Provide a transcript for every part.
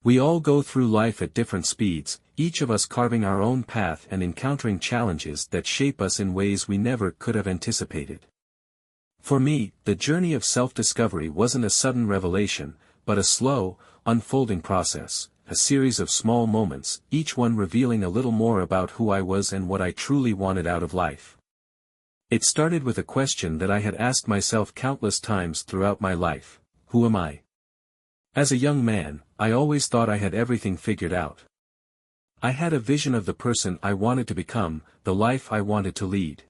We all go through life at different speeds, each of us carving our own path and encountering challenges that shape us in ways we never could have anticipated. For me, the journey of self-discovery wasn't a sudden revelation, but a slow, unfolding process, a series of small moments, each one revealing a little more about who I was and what I truly wanted out of life. It started with a question that I had asked myself countless times throughout my life: who am I? As a young man, I always thought I had everything figured out. I had a vision of the person I wanted to become, the life I wanted to lead.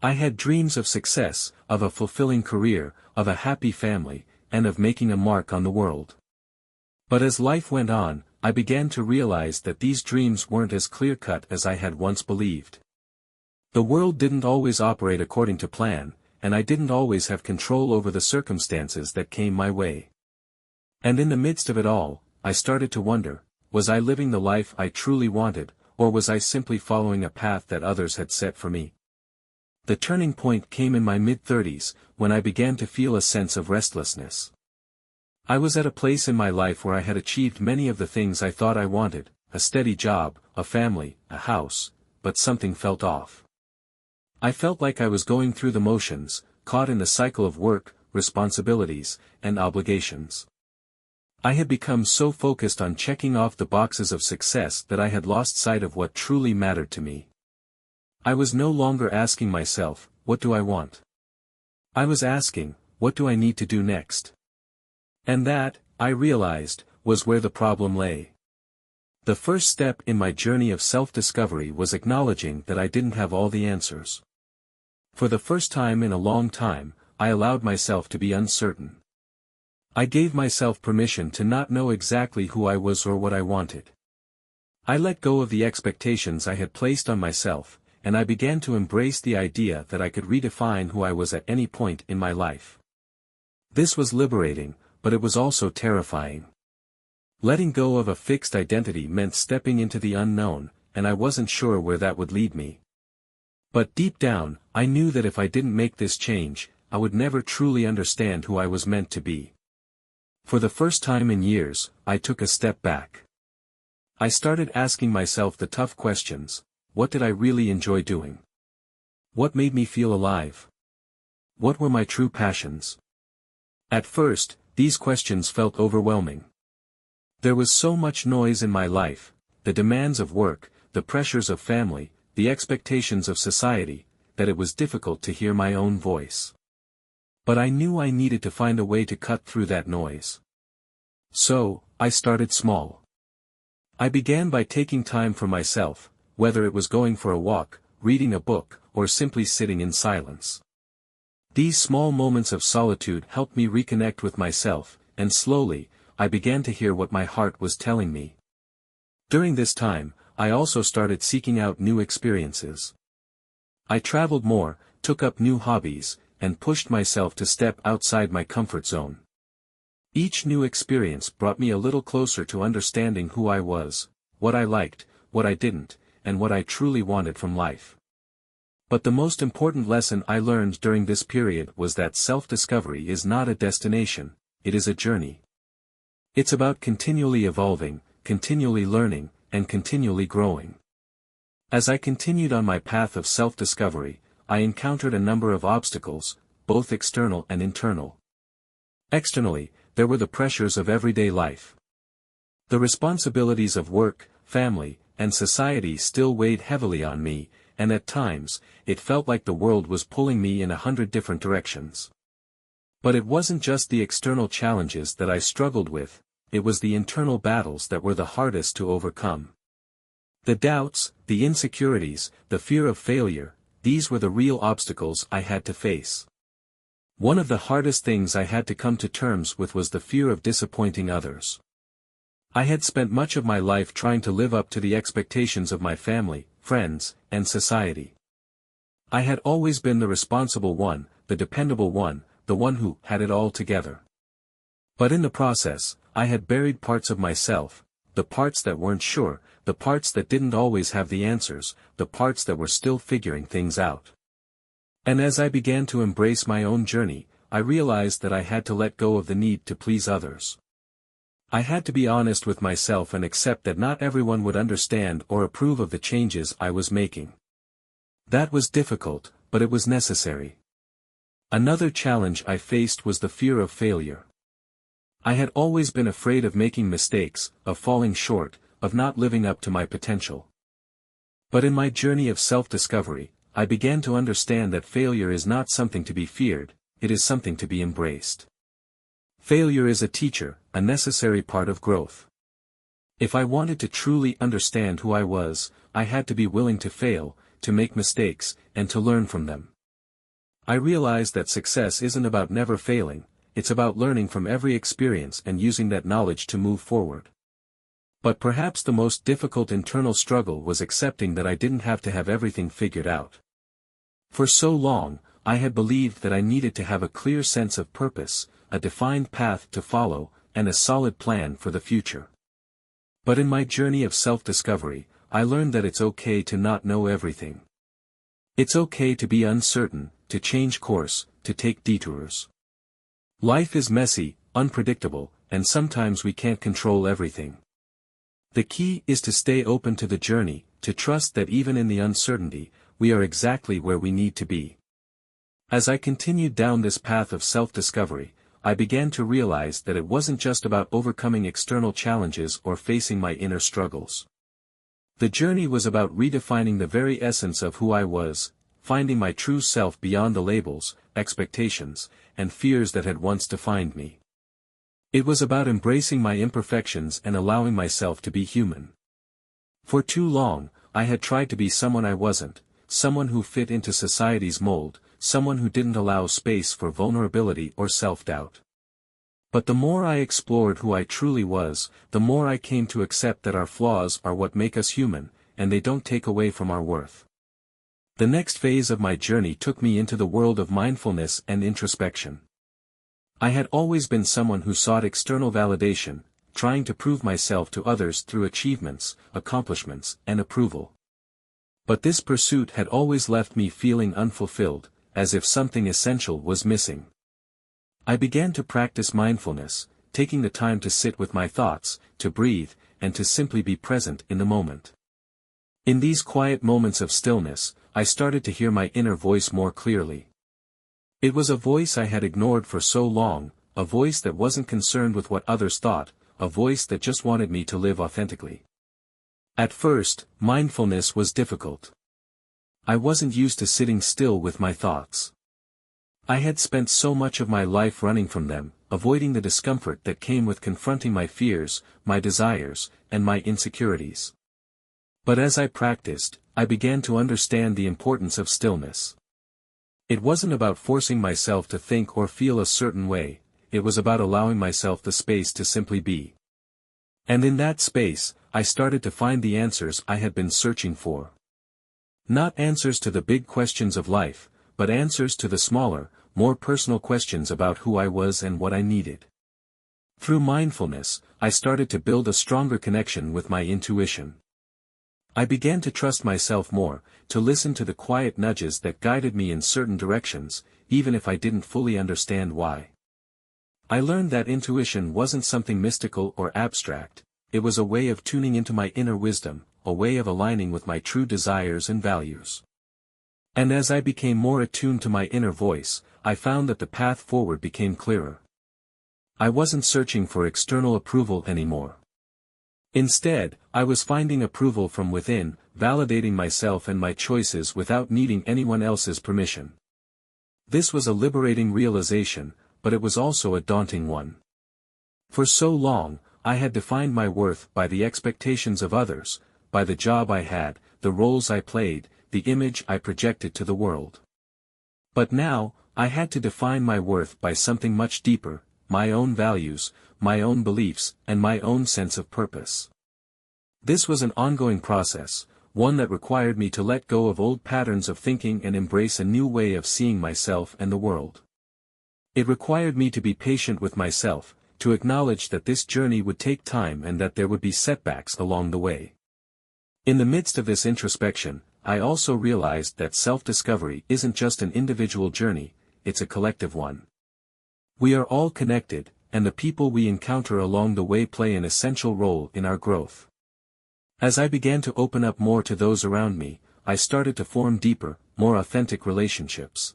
I had dreams of success, of a fulfilling career, of a happy family, and of making a mark on the world. But as life went on, I began to realize that these dreams weren't as clear-cut as I had once believed. The world didn't always operate according to plan, and I didn't always have control over the circumstances that came my way. And in the midst of it all, I started to wonder, was I living the life I truly wanted, or was I simply following a path that others had set for me? The turning point came in my mid-30s, when I began to feel a sense of restlessness. I was at a place in my life where I had achieved many of the things I thought I wanted: a steady job, a family, a house, but something felt off. I felt like I was going through the motions, caught in the cycle of work, responsibilities, and obligations. I had become so focused on checking off the boxes of success that I had lost sight of what truly mattered to me. I was no longer asking myself, what do I want? I was asking, what do I need to do next? And that, I realized, was where the problem lay. The first step in my journey of self-discovery was acknowledging that I didn't have all the answers. For the first time in a long time, I allowed myself to be uncertain. I gave myself permission to not know exactly who I was or what I wanted. I let go of the expectations I had placed on myself, and I began to embrace the idea that I could redefine who I was at any point in my life. This was liberating, but it was also terrifying. Letting go of a fixed identity meant stepping into the unknown, and I wasn't sure where that would lead me. But deep down, I knew that if I didn't make this change, I would never truly understand who I was meant to be. For the first time in years, I took a step back. I started asking myself the tough questions: what did I really enjoy doing? What made me feel alive? What were my true passions? At first, these questions felt overwhelming. There was so much noise in my life: the demands of work, the pressures of family, the expectations of society, that it was difficult to hear my own voice. But I knew I needed to find a way to cut through that noise. So, I started small. I began by taking time for myself, whether it was going for a walk, reading a book, or simply sitting in silence. These small moments of solitude helped me reconnect with myself, and slowly, I began to hear what my heart was telling me. During this time, I also started seeking out new experiences. I traveled more, took up new hobbies, and pushed myself to step outside my comfort zone. Each new experience brought me a little closer to understanding who I was, what I liked, what I didn't, and what I truly wanted from life. But the most important lesson I learned during this period was that self-discovery is not a destination, it is a journey. It's about continually evolving, continually learning, and continually growing. As I continued on my path of self-discovery, I encountered a number of obstacles, both external and internal. Externally, there were the pressures of everyday life. The responsibilities of work, family, and society still weighed heavily on me, and at times, it felt like the world was pulling me in 100 different directions. But it wasn't just the external challenges that I struggled with, it was the internal battles that were the hardest to overcome. The doubts, the insecurities, the fear of failure, these were the real obstacles I had to face. One of the hardest things I had to come to terms with was the fear of disappointing others. I had spent much of my life trying to live up to the expectations of my family, friends, and society. I had always been the responsible one, the dependable one, the one who had it all together. But in the process, I had buried parts of myself, the parts that weren't sure, the parts that didn't always have the answers, the parts that were still figuring things out. And as I began to embrace my own journey, I realized that I had to let go of the need to please others. I had to be honest with myself and accept that not everyone would understand or approve of the changes I was making. That was difficult, but it was necessary. Another challenge I faced was the fear of failure. I had always been afraid of making mistakes, of falling short, of not living up to my potential. But in my journey of self-discovery, I began to understand that failure is not something to be feared, it is something to be embraced. Failure is a teacher, a necessary part of growth. If I wanted to truly understand who I was, I had to be willing to fail, to make mistakes, and to learn from them. I realized that success isn't about never failing, it's about learning from every experience and using that knowledge to move forward. But perhaps the most difficult internal struggle was accepting that I didn't have to have everything figured out. For so long, I had believed that I needed to have a clear sense of purpose, a defined path to follow, and a solid plan for the future. But in my journey of self-discovery, I learned that it's okay to not know everything. It's okay to be uncertain, to change course, to take detours. Life is messy, unpredictable, and sometimes we can't control everything. The key is to stay open to the journey, to trust that even in the uncertainty, we are exactly where we need to be. As I continued down this path of self-discovery, I began to realize that it wasn't just about overcoming external challenges or facing my inner struggles. The journey was about redefining the very essence of who I was, finding my true self beyond the labels, expectations, and fears that had once defined me. It was about embracing my imperfections and allowing myself to be human. For too long, I had tried to be someone I wasn't, someone who fit into society's mold, someone who didn't allow space for vulnerability or self-doubt. But the more I explored who I truly was, the more I came to accept that our flaws are what make us human, and they don't take away from our worth. The next phase of my journey took me into the world of mindfulness and introspection. I had always been someone who sought external validation, trying to prove myself to others through achievements, accomplishments, and approval. But this pursuit had always left me feeling unfulfilled, as if something essential was missing. I began to practice mindfulness, taking the time to sit with my thoughts, to breathe, and to simply be present in the moment. In these quiet moments of stillness, I started to hear my inner voice more clearly. It was a voice I had ignored for so long, a voice that wasn't concerned with what others thought, a voice that just wanted me to live authentically. At first, mindfulness was difficult. I wasn't used to sitting still with my thoughts. I had spent so much of my life running from them, avoiding the discomfort that came with confronting my fears, my desires, and my insecurities. But as I practiced, I began to understand the importance of stillness. It wasn't about forcing myself to think or feel a certain way, it was about allowing myself the space to simply be. And in that space, I started to find the answers I had been searching for. Not answers to the big questions of life, but answers to the smaller, more personal questions about who I was and what I needed. Through mindfulness, I started to build a stronger connection with my intuition. I began to trust myself more, to listen to the quiet nudges that guided me in certain directions, even if I didn't fully understand why. I learned that intuition wasn't something mystical or abstract, it was a way of tuning into my inner wisdom, a way of aligning with my true desires and values. And as I became more attuned to my inner voice, I found that the path forward became clearer. I wasn't searching for external approval anymore. Instead, I was finding approval from within, validating myself and my choices without needing anyone else's permission. This was a liberating realization, but it was also a daunting one. For so long, I had defined my worth by the expectations of others, by the job I had, the roles I played, the image I projected to the world. But now, I had to define my worth by something much deeper, my own values, my own beliefs, and my own sense of purpose. This was an ongoing process, one that required me to let go of old patterns of thinking and embrace a new way of seeing myself and the world. It required me to be patient with myself, to acknowledge that this journey would take time and that there would be setbacks along the way. In the midst of this introspection, I also realized that self-discovery isn't just an individual journey, it's a collective one. We are all connected, and the people we encounter along the way play an essential role in our growth. As I began to open up more to those around me, I started to form deeper, more authentic relationships.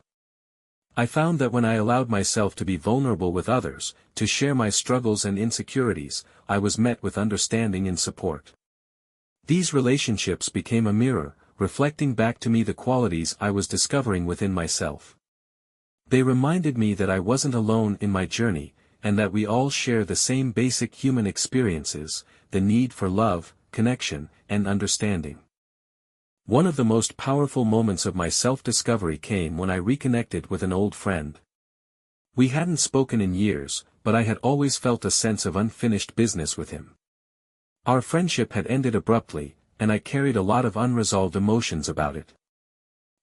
I found that when I allowed myself to be vulnerable with others, to share my struggles and insecurities, I was met with understanding and support. These relationships became a mirror, reflecting back to me the qualities I was discovering within myself. They reminded me that I wasn't alone in my journey, and that we all share the same basic human experiences, the need for love, connection, and understanding. One of the most powerful moments of my self-discovery came when I reconnected with an old friend. We hadn't spoken in years, but I had always felt a sense of unfinished business with him. Our friendship had ended abruptly, and I carried a lot of unresolved emotions about it.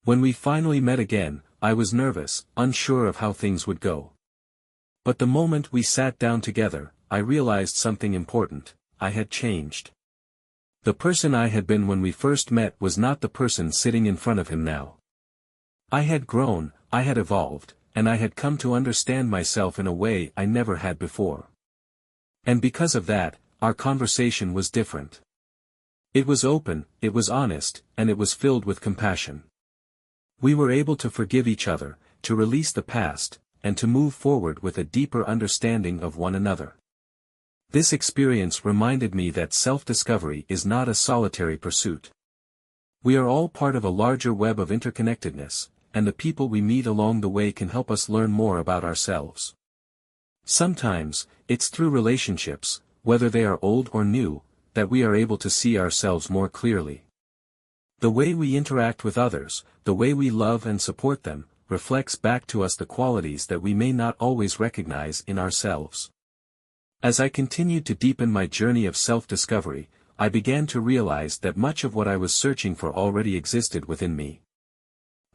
When we finally met again, I was nervous, unsure of how things would go. But the moment we sat down together, I realized something important: I had changed. The person I had been when we first met was not the person sitting in front of him now. I had grown, I had evolved, and I had come to understand myself in a way I never had before. And because of that, our conversation was different. It was open, it was honest, and it was filled with compassion. We were able to forgive each other, to release the past, and to move forward with a deeper understanding of one another. This experience reminded me that self-discovery is not a solitary pursuit. We are all part of a larger web of interconnectedness, and the people we meet along the way can help us learn more about ourselves. Sometimes, it's through relationships, whether they are old or new, that we are able to see ourselves more clearly. The way we interact with others, the way we love and support them, reflects back to us the qualities that we may not always recognize in ourselves. As I continued to deepen my journey of self-discovery, I began to realize that much of what I was searching for already existed within me.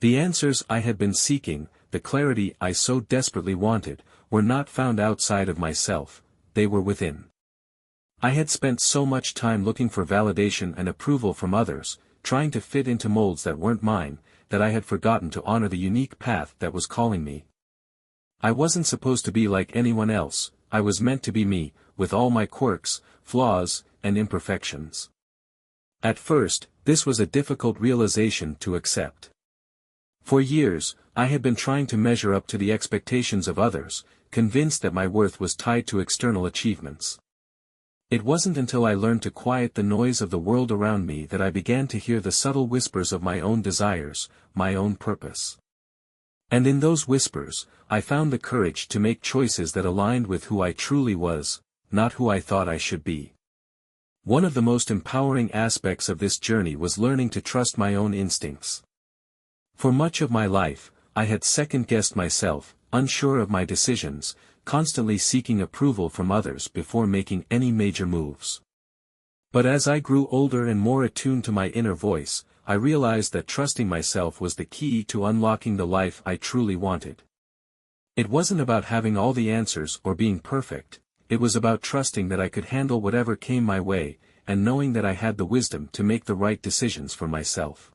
The answers I had been seeking, the clarity I so desperately wanted, were not found outside of myself, they were within. I had spent so much time looking for validation and approval from others, trying to fit into molds that weren't mine, that I had forgotten to honor the unique path that was calling me. I wasn't supposed to be like anyone else. I was meant to be me, with all my quirks, flaws, and imperfections. At first, this was a difficult realization to accept. For years, I had been trying to measure up to the expectations of others, convinced that my worth was tied to external achievements. It wasn't until I learned to quiet the noise of the world around me that I began to hear the subtle whispers of my own desires, my own purpose. And in those whispers, I found the courage to make choices that aligned with who I truly was, not who I thought I should be. One of the most empowering aspects of this journey was learning to trust my own instincts. For much of my life, I had second-guessed myself, unsure of my decisions, constantly seeking approval from others before making any major moves. But as I grew older and more attuned to my inner voice, I realized that trusting myself was the key to unlocking the life I truly wanted. It wasn't about having all the answers or being perfect, it was about trusting that I could handle whatever came my way, and knowing that I had the wisdom to make the right decisions for myself.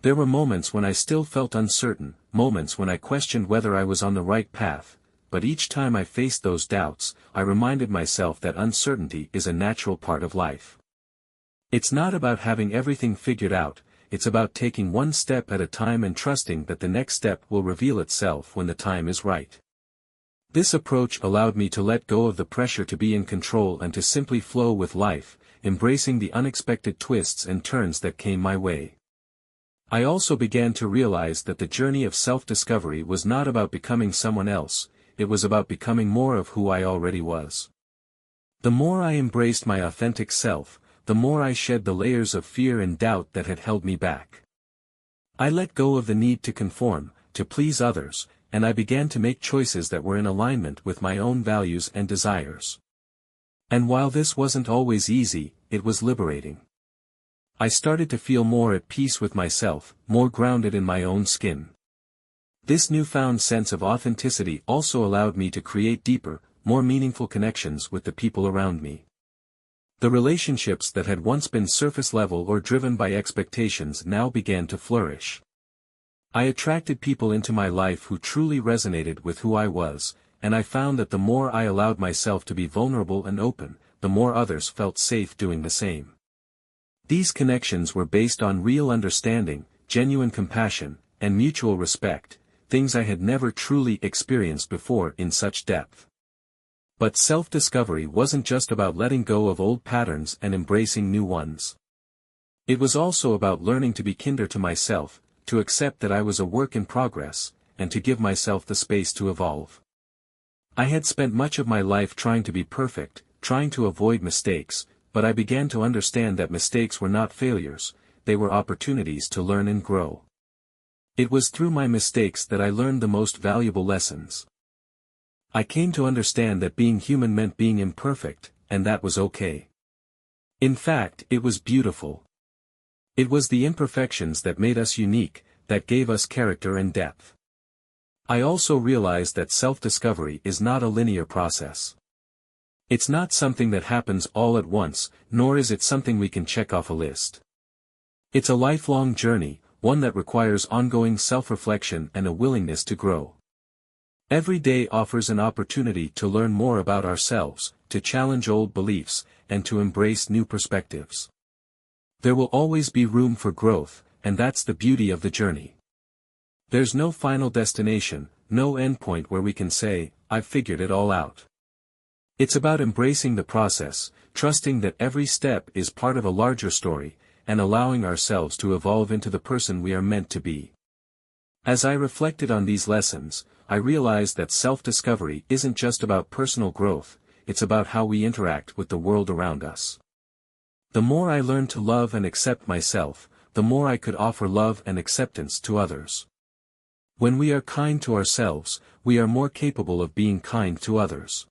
There were moments when I still felt uncertain, moments when I questioned whether I was on the right path, but each time I faced those doubts, I reminded myself that uncertainty is a natural part of life. It's not about having everything figured out, it's about taking one step at a time and trusting that the next step will reveal itself when the time is right. This approach allowed me to let go of the pressure to be in control and to simply flow with life, embracing the unexpected twists and turns that came my way. I also began to realize that the journey of self-discovery was not about becoming someone else, it was about becoming more of who I already was. The more I embraced my authentic self, the more I shed the layers of fear and doubt that had held me back. I let go of the need to conform, to please others, and I began to make choices that were in alignment with my own values and desires. And while this wasn't always easy, it was liberating. I started to feel more at peace with myself, more grounded in my own skin. This newfound sense of authenticity also allowed me to create deeper, more meaningful connections with the people around me. The relationships that had once been surface level or driven by expectations now began to flourish. I attracted people into my life who truly resonated with who I was, and I found that the more I allowed myself to be vulnerable and open, the more others felt safe doing the same. These connections were based on real understanding, genuine compassion, and mutual respect, things I had never truly experienced before in such depth. But self-discovery wasn't just about letting go of old patterns and embracing new ones. It was also about learning to be kinder to myself, to accept that I was a work in progress, and to give myself the space to evolve. I had spent much of my life trying to be perfect, trying to avoid mistakes, but I began to understand that mistakes were not failures, they were opportunities to learn and grow. It was through my mistakes that I learned the most valuable lessons. I came to understand that being human meant being imperfect, and that was okay. In fact, it was beautiful. It was the imperfections that made us unique, that gave us character and depth. I also realized that self-discovery is not a linear process. It's not something that happens all at once, nor is it something we can check off a list. It's a lifelong journey, one that requires ongoing self-reflection and a willingness to grow. Every day offers an opportunity to learn more about ourselves, to challenge old beliefs, and to embrace new perspectives. There will always be room for growth, and that's the beauty of the journey. There's no final destination, no endpoint where we can say, "I've figured it all out." It's about embracing the process, trusting that every step is part of a larger story, and allowing ourselves to evolve into the person we are meant to be. As I reflected on these lessons, I realized that self-discovery isn't just about personal growth, it's about how we interact with the world around us. The more I learned to love and accept myself, the more I could offer love and acceptance to others. When we are kind to ourselves, we are more capable of being kind to others.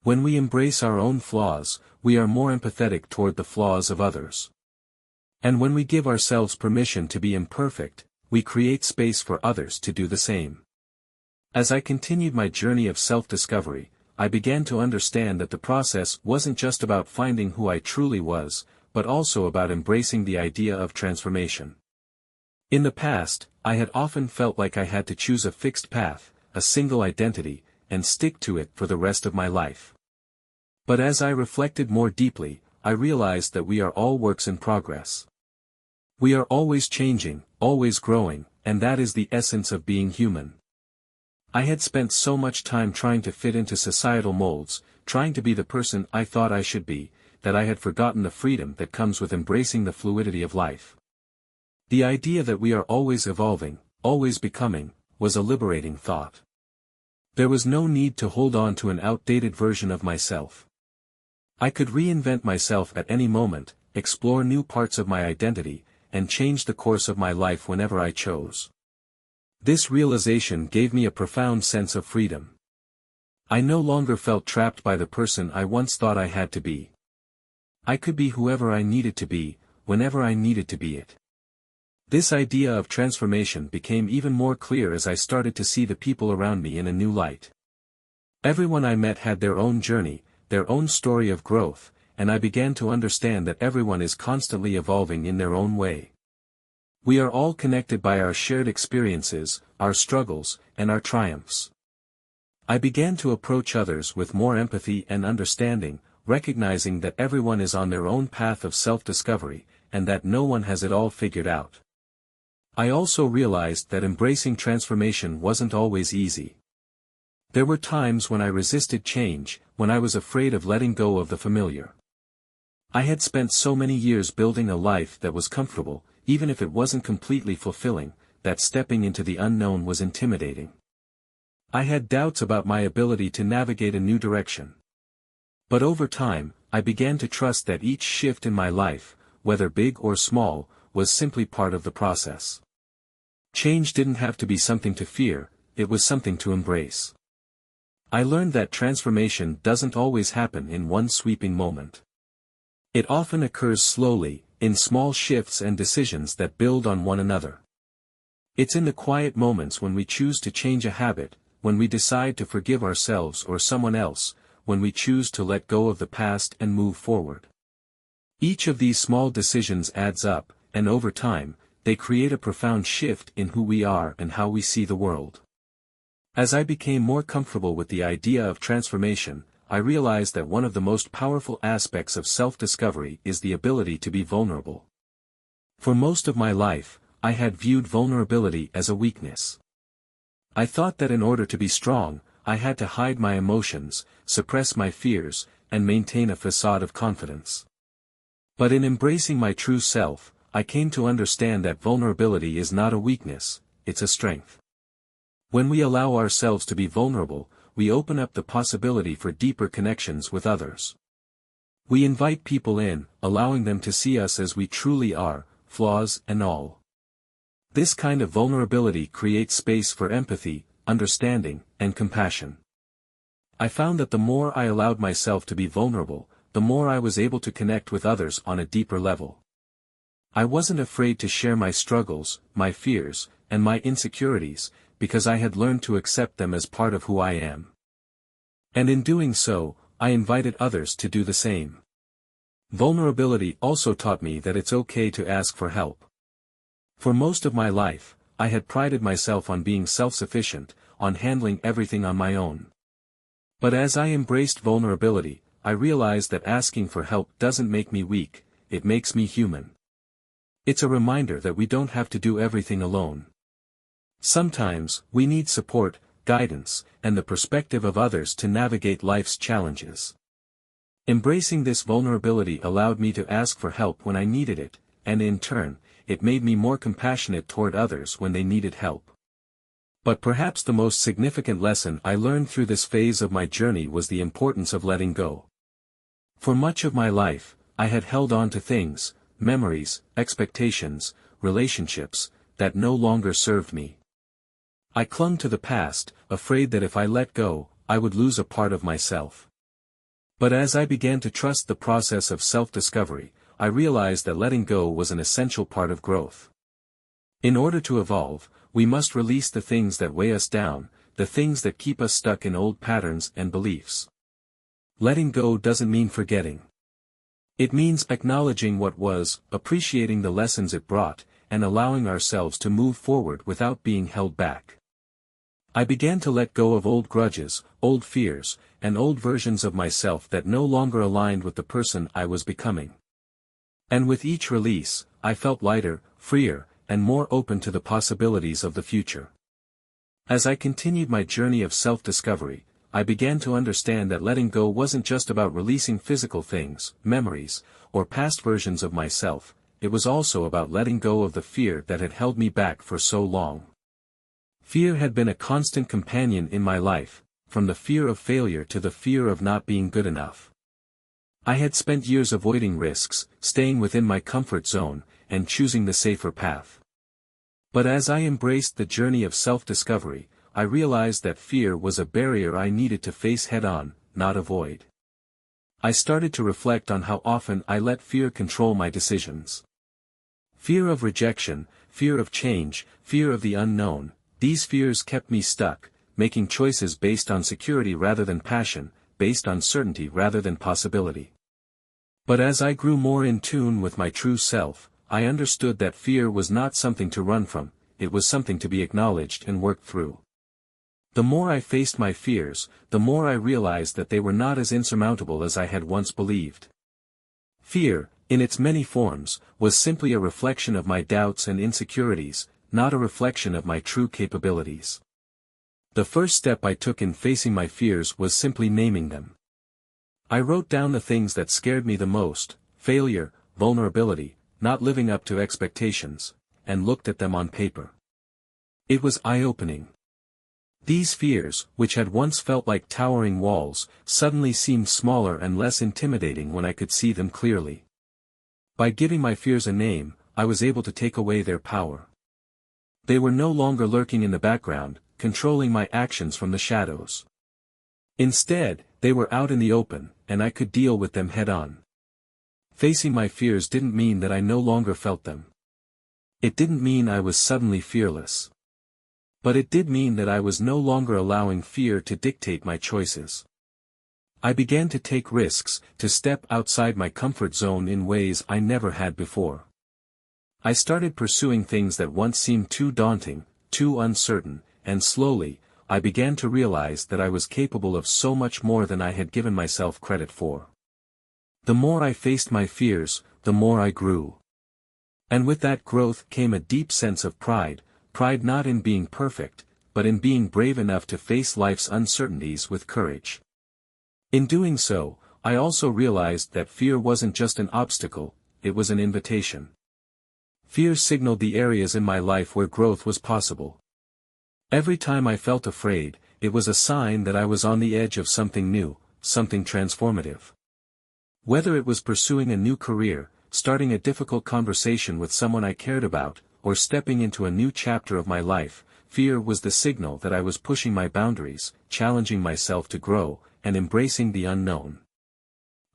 When we embrace our own flaws, we are more empathetic toward the flaws of others. And when we give ourselves permission to be imperfect, we create space for others to do the same. As I continued my journey of self-discovery, I began to understand that the process wasn't just about finding who I truly was, but also about embracing the idea of transformation. In the past, I had often felt like I had to choose a fixed path, a single identity, and stick to it for the rest of my life. But as I reflected more deeply, I realized that we are all works in progress. We are always changing, always growing, and that is the essence of being human. I had spent so much time trying to fit into societal molds, trying to be the person I thought I should be, that I had forgotten the freedom that comes with embracing the fluidity of life. The idea that we are always evolving, always becoming, was a liberating thought. There was no need to hold on to an outdated version of myself. I could reinvent myself at any moment, explore new parts of my identity, and change the course of my life whenever I chose. This realization gave me a profound sense of freedom. I no longer felt trapped by the person I once thought I had to be. I could be whoever I needed to be, whenever I needed to be it. This idea of transformation became even more clear as I started to see the people around me in a new light. Everyone I met had their own journey, their own story of growth, and I began to understand that everyone is constantly evolving in their own way. We are all connected by our shared experiences, our struggles, and our triumphs. I began to approach others with more empathy and understanding, recognizing that everyone is on their own path of self-discovery, and that no one has it all figured out. I also realized that embracing transformation wasn't always easy. There were times when I resisted change, when I was afraid of letting go of the familiar. I had spent so many years building a life that was comfortable, even if it wasn't completely fulfilling, that stepping into the unknown was intimidating. I had doubts about my ability to navigate a new direction. But over time, I began to trust that each shift in my life, whether big or small, was simply part of the process. Change didn't have to be something to fear, it was something to embrace. I learned that transformation doesn't always happen in one sweeping moment. It often occurs slowly, in small shifts and decisions that build on one another. It's in the quiet moments when we choose to change a habit, when we decide to forgive ourselves or someone else, when we choose to let go of the past and move forward. Each of these small decisions adds up, and over time, they create a profound shift in who we are and how we see the world. As I became more comfortable with the idea of transformation, I realized that one of the most powerful aspects of self-discovery is the ability to be vulnerable. For most of my life, I had viewed vulnerability as a weakness. I thought that in order to be strong, I had to hide my emotions, suppress my fears, and maintain a facade of confidence. But in embracing my true self, I came to understand that vulnerability is not a weakness, it's a strength. When we allow ourselves to be vulnerable, we open up the possibility for deeper connections with others. We invite people in, allowing them to see us as we truly are, flaws and all. This kind of vulnerability creates space for empathy, understanding, and compassion. I found that the more I allowed myself to be vulnerable, the more I was able to connect with others on a deeper level. I wasn't afraid to share my struggles, my fears, and my insecurities, because I had learned to accept them as part of who I am. And in doing so, I invited others to do the same. Vulnerability also taught me that it's okay to ask for help. For most of my life, I had prided myself on being self-sufficient, on handling everything on my own. But as I embraced vulnerability, I realized that asking for help doesn't make me weak, it makes me human. It's a reminder that we don't have to do everything alone. Sometimes, we need support, guidance, and the perspective of others to navigate life's challenges. Embracing this vulnerability allowed me to ask for help when I needed it, and in turn, it made me more compassionate toward others when they needed help. But perhaps the most significant lesson I learned through this phase of my journey was the importance of letting go. For much of my life, I had held on to things, memories, expectations, relationships, that no longer served me. I clung to the past, afraid that if I let go, I would lose a part of myself. But as I began to trust the process of self-discovery, I realized that letting go was an essential part of growth. In order to evolve, we must release the things that weigh us down, the things that keep us stuck in old patterns and beliefs. Letting go doesn't mean forgetting. It means acknowledging what was, appreciating the lessons it brought, and allowing ourselves to move forward without being held back. I began to let go of old grudges, old fears, and old versions of myself that no longer aligned with the person I was becoming. And with each release, I felt lighter, freer, and more open to the possibilities of the future. As I continued my journey of self-discovery, I began to understand that letting go wasn't just about releasing physical things, memories, or past versions of myself, it was also about letting go of the fear that had held me back for so long. Fear had been a constant companion in my life, from the fear of failure to the fear of not being good enough. I had spent years avoiding risks, staying within my comfort zone, and choosing the safer path. But as I embraced the journey of self-discovery, I realized that fear was a barrier I needed to face head-on, not avoid. I started to reflect on how often I let fear control my decisions. Fear of rejection, fear of change, fear of the unknown, these fears kept me stuck, making choices based on security rather than passion, based on certainty rather than possibility. But as I grew more in tune with my true self, I understood that fear was not something to run from, it was something to be acknowledged and worked through. The more I faced my fears, the more I realized that they were not as insurmountable as I had once believed. Fear, in its many forms, was simply a reflection of my doubts and insecurities, not a reflection of my true capabilities. The first step I took in facing my fears was simply naming them. I wrote down the things that scared me the most: failure, vulnerability, not living up to expectations, and looked at them on paper. It was eye-opening. These fears, which had once felt like towering walls, suddenly seemed smaller and less intimidating when I could see them clearly. By giving my fears a name, I was able to take away their power. They were no longer lurking in the background, controlling my actions from the shadows. Instead, they were out in the open, and I could deal with them head-on. Facing my fears didn't mean that I no longer felt them. It didn't mean I was suddenly fearless. But it did mean that I was no longer allowing fear to dictate my choices. I began to take risks, to step outside my comfort zone in ways I never had before. I started pursuing things that once seemed too daunting, too uncertain, and slowly, I began to realize that I was capable of so much more than I had given myself credit for. The more I faced my fears, the more I grew. And with that growth came a deep sense of pride not in being perfect, but in being brave enough to face life's uncertainties with courage. In doing so, I also realized that fear wasn't just an obstacle, it was an invitation. Fear signaled the areas in my life where growth was possible. Every time I felt afraid, it was a sign that I was on the edge of something new, something transformative. Whether it was pursuing a new career, starting a difficult conversation with someone I cared about, or stepping into a new chapter of my life, fear was the signal that I was pushing my boundaries, challenging myself to grow, and embracing the unknown.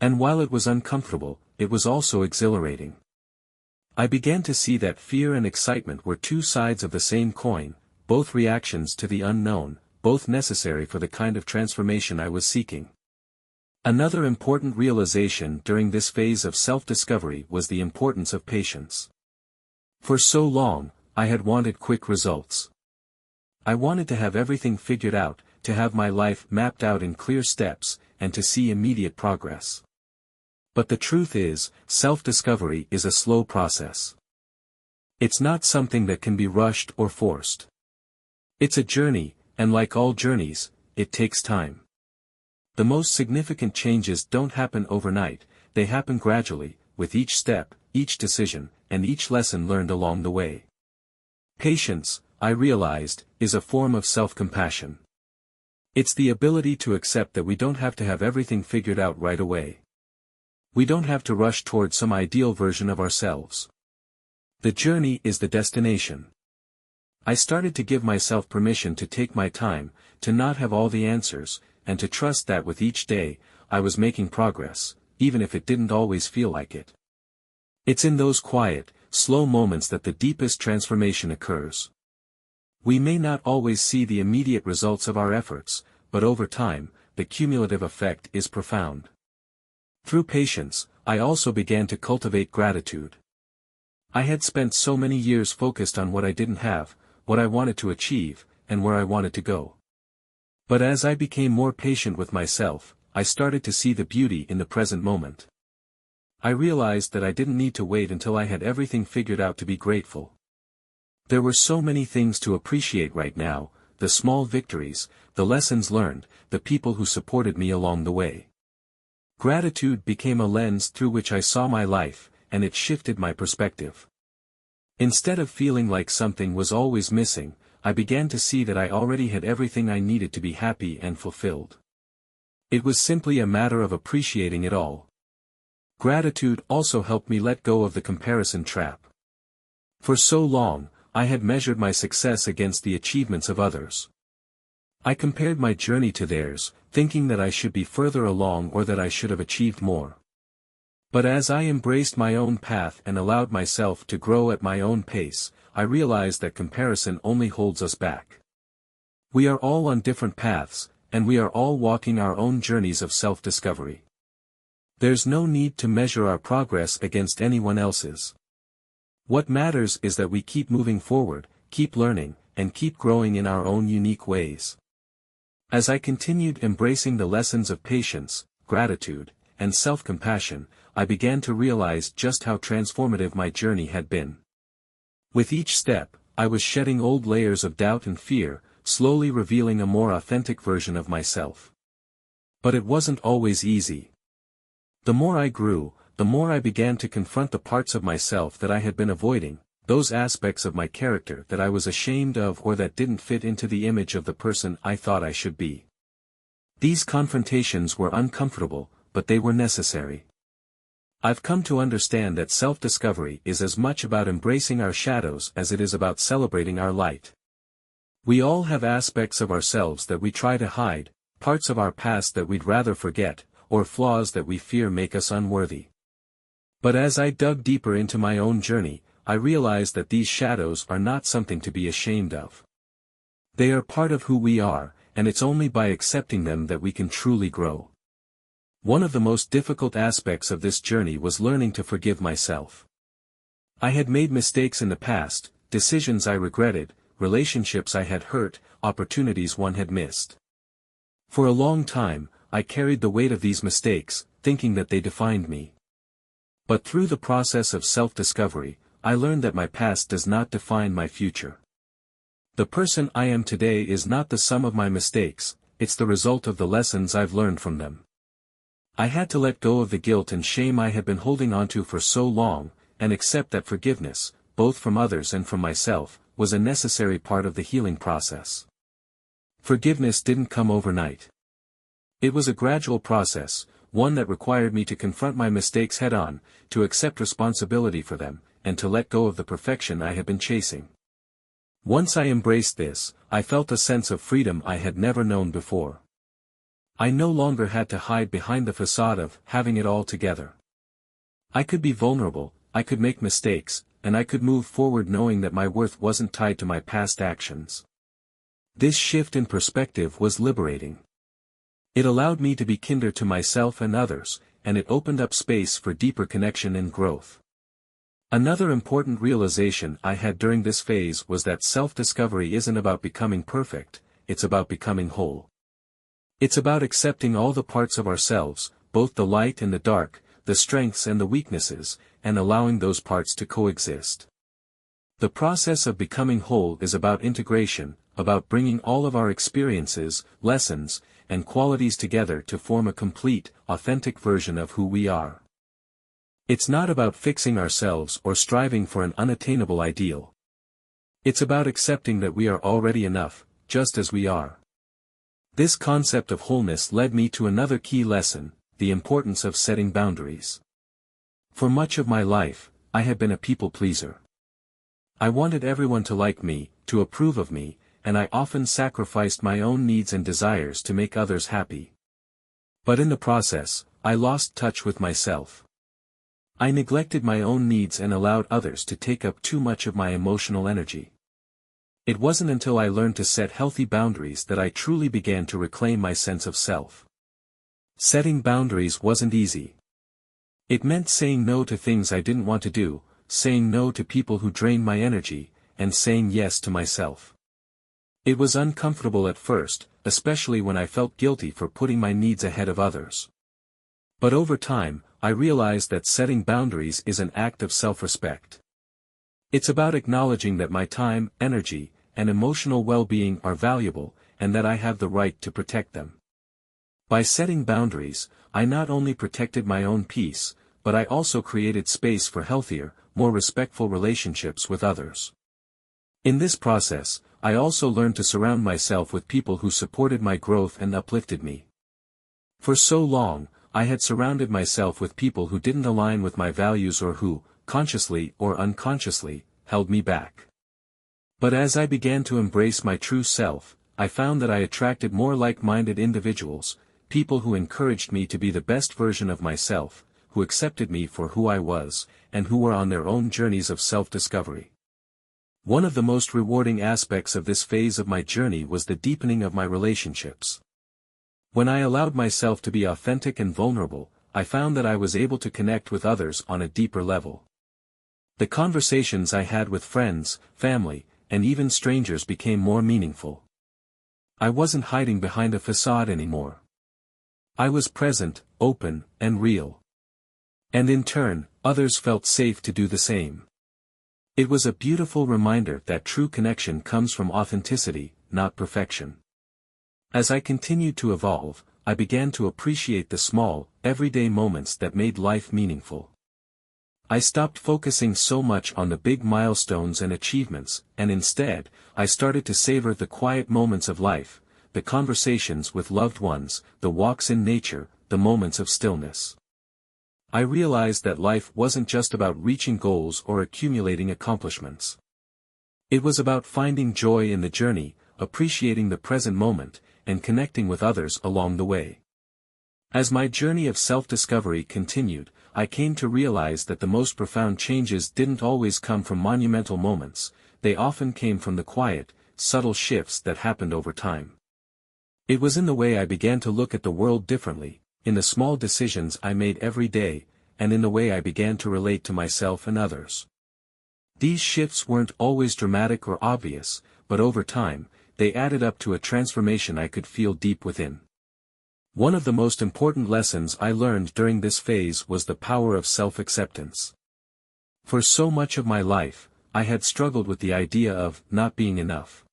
And while it was uncomfortable, it was also exhilarating. I began to see that fear and excitement were two sides of the same coin, both reactions to the unknown, both necessary for the kind of transformation I was seeking. Another important realization during this phase of self-discovery was the importance of patience. For so long, I had wanted quick results. I wanted to have everything figured out, to have my life mapped out in clear steps, and to see immediate progress. But the truth is, self-discovery is a slow process. It's not something that can be rushed or forced. It's a journey, and like all journeys, it takes time. The most significant changes don't happen overnight, they happen gradually, with each step, each decision, and each lesson learned along the way. Patience, I realized, is a form of self-compassion. It's the ability to accept that we don't have to have everything figured out right away. We don't have to rush toward some ideal version of ourselves. The journey is the destination. I started to give myself permission to take my time, to not have all the answers, and to trust that with each day, I was making progress, even if it didn't always feel like it. It's in those quiet, slow moments that the deepest transformation occurs. We may not always see the immediate results of our efforts, but over time, the cumulative effect is profound. Through patience, I also began to cultivate gratitude. I had spent so many years focused on what I didn't have, what I wanted to achieve, and where I wanted to go. But as I became more patient with myself, I started to see the beauty in the present moment. I realized that I didn't need to wait until I had everything figured out to be grateful. There were so many things to appreciate right now, the small victories, the lessons learned, the people who supported me along the way. Gratitude became a lens through which I saw my life, and it shifted my perspective. Instead of feeling like something was always missing, I began to see that I already had everything I needed to be happy and fulfilled. It was simply a matter of appreciating it all. Gratitude also helped me let go of the comparison trap. For so long, I had measured my success against the achievements of others. I compared my journey to theirs, thinking that I should be further along or that I should have achieved more. But as I embraced my own path and allowed myself to grow at my own pace, I realized that comparison only holds us back. We are all on different paths, and we are all walking our own journeys of self-discovery. There's no need to measure our progress against anyone else's. What matters is that we keep moving forward, keep learning, and keep growing in our own unique ways. As I continued embracing the lessons of patience, gratitude, and self-compassion, I began to realize just how transformative my journey had been. With each step, I was shedding old layers of doubt and fear, slowly revealing a more authentic version of myself. But it wasn't always easy. The more I grew, the more I began to confront the parts of myself that I had been avoiding, those aspects of my character that I was ashamed of or that didn't fit into the image of the person I thought I should be. These confrontations were uncomfortable, but they were necessary. I've come to understand that self-discovery is as much about embracing our shadows as it is about celebrating our light. We all have aspects of ourselves that we try to hide, parts of our past that we'd rather forget, or flaws that we fear make us unworthy. But as I dug deeper into my own journey, I realized that these shadows are not something to be ashamed of. They are part of who we are, and it's only by accepting them that we can truly grow. One of the most difficult aspects of this journey was learning to forgive myself. I had made mistakes in the past, decisions I regretted, relationships I had hurt, opportunities one had missed. For a long time, I carried the weight of these mistakes, thinking that they defined me. But through the process of self-discovery, I learned that my past does not define my future. The person I am today is not the sum of my mistakes, it's the result of the lessons I've learned from them. I had to let go of the guilt and shame I had been holding onto for so long, and accept that forgiveness, both from others and from myself, was a necessary part of the healing process. Forgiveness didn't come overnight. It was a gradual process, one that required me to confront my mistakes head-on, to accept responsibility for them, and to let go of the perfection I had been chasing. Once I embraced this, I felt a sense of freedom I had never known before. I no longer had to hide behind the facade of having it all together. I could be vulnerable, I could make mistakes, and I could move forward knowing that my worth wasn't tied to my past actions. This shift in perspective was liberating. It allowed me to be kinder to myself and others, and it opened up space for deeper connection and growth. Another important realization I had during this phase was that self-discovery isn't about becoming perfect, it's about becoming whole. It's about accepting all the parts of ourselves, both the light and the dark, the strengths and the weaknesses, and allowing those parts to coexist. The process of becoming whole is about integration, about bringing all of our experiences, lessons, and qualities together to form a complete, authentic version of who we are. It's not about fixing ourselves or striving for an unattainable ideal. It's about accepting that we are already enough, just as we are. This concept of wholeness led me to another key lesson, the importance of setting boundaries. For much of my life, I had been a people pleaser. I wanted everyone to like me, to approve of me, and I often sacrificed my own needs and desires to make others happy. But in the process, I lost touch with myself. I neglected my own needs and allowed others to take up too much of my emotional energy. It wasn't until I learned to set healthy boundaries that I truly began to reclaim my sense of self. Setting boundaries wasn't easy. It meant saying no to things I didn't want to do, saying no to people who drained my energy, and saying yes to myself. It was uncomfortable at first, especially when I felt guilty for putting my needs ahead of others. But over time, I realized that setting boundaries is an act of self-respect. It's about acknowledging that my time, energy, and emotional well-being are valuable, and that I have the right to protect them. By setting boundaries, I not only protected my own peace, but I also created space for healthier, more respectful relationships with others. In this process, I also learned to surround myself with people who supported my growth and uplifted me. For so long, I had surrounded myself with people who didn't align with my values or who, consciously or unconsciously, held me back. But as I began to embrace my true self, I found that I attracted more like-minded individuals, people who encouraged me to be the best version of myself, who accepted me for who I was, and who were on their own journeys of self-discovery. One of the most rewarding aspects of this phase of my journey was the deepening of my relationships. When I allowed myself to be authentic and vulnerable, I found that I was able to connect with others on a deeper level. The conversations I had with friends, family, and even strangers became more meaningful. I wasn't hiding behind a facade anymore. I was present, open, and real. And in turn, others felt safe to do the same. It was a beautiful reminder that true connection comes from authenticity, not perfection. As I continued to evolve, I began to appreciate the small, everyday moments that made life meaningful. I stopped focusing so much on the big milestones and achievements, and instead, I started to savor the quiet moments of life, the conversations with loved ones, the walks in nature, the moments of stillness. I realized that life wasn't just about reaching goals or accumulating accomplishments. It was about finding joy in the journey, appreciating the present moment, and connecting with others along the way. As my journey of self-discovery continued, I came to realize that the most profound changes didn't always come from monumental moments, they often came from the quiet, subtle shifts that happened over time. It was in the way I began to look at the world differently, in the small decisions I made every day, and in the way I began to relate to myself and others. These shifts weren't always dramatic or obvious, but over time, they added up to a transformation I could feel deep within. One of the most important lessons I learned during this phase was the power of self-acceptance. For so much of my life, I had struggled with the idea of not being enough.